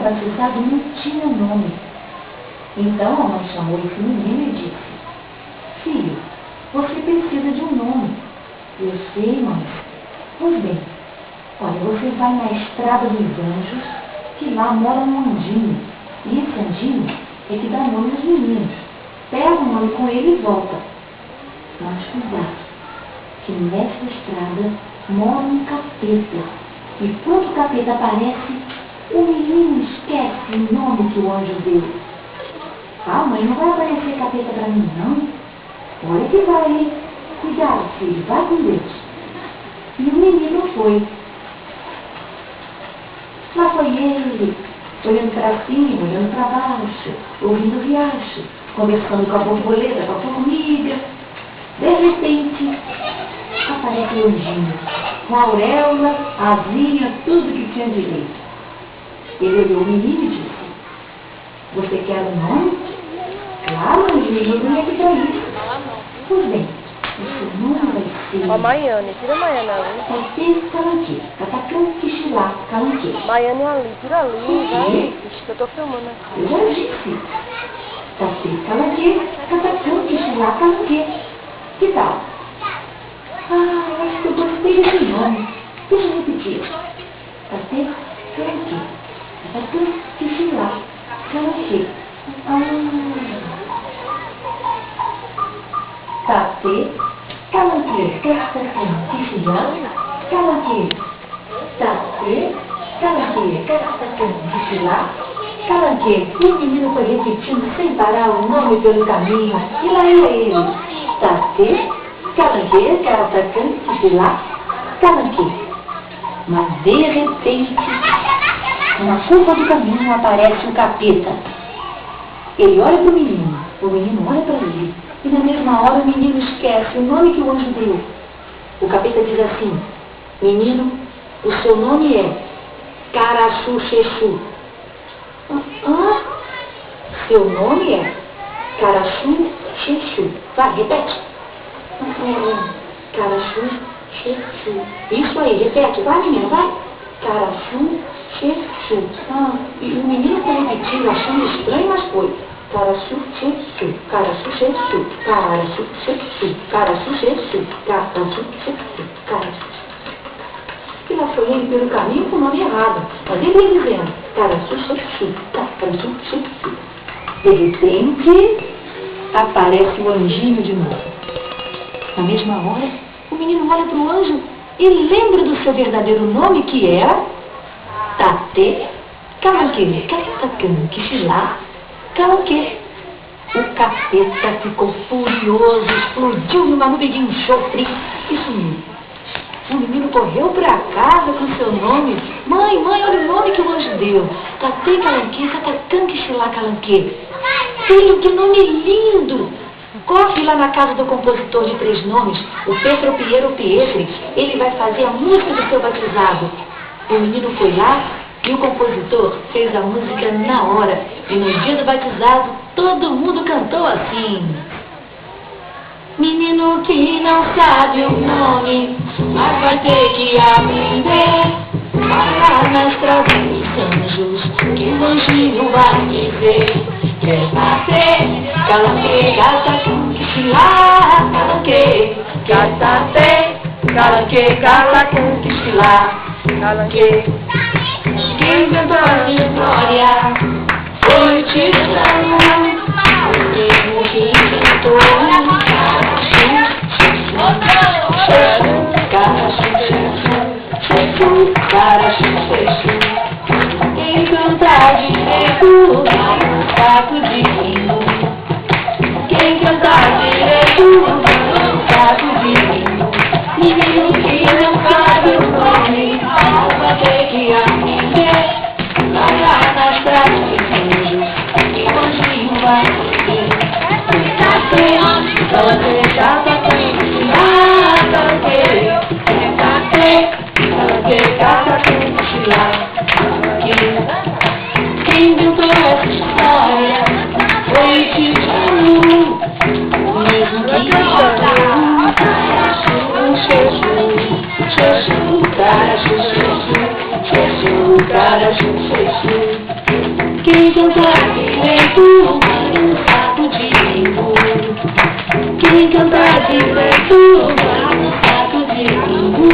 batizado não tinha nome. Então a mãe chamou esse menino e disse: filho, você precisa de um nome. Eu sei, mãe. Pois bem, olha, você vai na estrada dos anjos, que lá mora um anjinho. E esse anjinho é que dá nome aos meninos. Pega o nome com ele e volta. Mas cuidado, que nessa estrada mora um capeta. E quando o capeta aparece, o menino esquece o nome que o anjo deu. Ah, mãe, não vai aparecer capeta para mim, não? Olha que vai, hein? Cuidado, filho, vai com Deus. E o menino foi. Lá foi ele, olhando para cima, olhando para baixo, ouvindo o riacho, conversando com a borboleta, com a formiga. De repente, aparece o anjinho, com a auréola, a asinha, tudo que tinha direito. Ele olhou o menino e disse: você quer um nome? Claro, anjinho, não é que para isso. Pois bem, o seu nome vai ser... Ó, Maiane, tira a Maiane ali. Tatê Calanquê, Catacã Quixilá Calanquê. Maiane ali, tira ali, vai. Ixi, que eu tô filmando aqui. Eu já disse. Tatê Calanquê, Catacã Quixilá Calanquê. Que tal? Ah, acho que eu gostei desse nome. Deixa eu repetir. Tatê Calanquê, Catacã Quixilá Calanquê. Tatê Calanquê, Catacã Quixilá Calanquê. Tatê Calanquê, Catacã Quixilá Calanquê. E o menino foi repetindo sem parar o nome pelo caminho. E lá ia ele. Tatê Calanquê, Catacã Quixilá Calanquê. Mas de repente, na curva do caminho aparece o capeta. Ele olha para o menino olha para ele. E na mesma hora o menino esquece o nome que o anjo deu. O capeta diz assim: menino, o seu nome é Caraçu-Xexu. Seu nome é Caraçu-Xexu. Vai, repete. Caraçu-Xexu. Isso aí, repete. Vai, menino, vai. Caraçu-Xexu. E o menino foi repetindo, achando estranho, mas foi. Caraçu-Xexu, Caraçu-Xexu, Caraçu-Xexu, Caraçu-Xexu, Caraçu-Xexu, Caraçu-Xexu. E lá foi ele pelo caminho com o nome errado. Mas ele ia dizendo: Caraçu-Xexu, Caraçu-Xexu. De repente, aparece o anjinho de novo. Na mesma hora, o menino olha para o anjo e lembra do seu verdadeiro nome, que era Tatê Calanquê, Catacã Quixilá Calanquê. O capeta ficou furioso, explodiu numa nuvem de enxofre e sumiu. O menino correu para casa com seu nome. Mãe, olha o nome que o anjo deu. Tatê Calanquê, Catacã Quixilá Calanquê. Filho, que nome lindo! Corre lá na casa do compositor de 3 nomes, o Pedro Piero Pietri. Ele vai fazer a música do seu batizado. O menino foi lá e o compositor fez a música na hora. E no dia do batizado, todo mundo cantou assim: menino que não sabe o nome, mas vai ter que aprender. Vai lá na estrada dos anjos, que o anjinho vai dizer: quer bater, Calanquê, Catacã Quixilá Calanquê. Catapé, Calanquê, Catacã Quixilá Calanquê. Quem inventou a história foi o Tijano, o mesmo que inventou Caraçu-Xexu. Quem canta direito vai no fato divino. Quem canta direito vai no fato divino. Menino que não sabe o nome, vai ter que aprender. Vai lá na estrada dos anjos, que o anjinho vai dizer: Tatê, Calanquê, Catacã Quixilá Calanquê. Tatê, Calanquê, Catacã Quixilá Calanquê. Quem inventou essa história foi o Tijano, o mesmo que inventou Caraçu-Xexu, Caraçu-Xexu, Xexu, Caraçu-Xexu. Quem cantar direito ganha um saco de limbo. Quem cantar direito ganha um saco de limbo.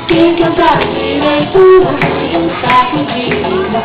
Quem cantar direito ganha um saco de limbo.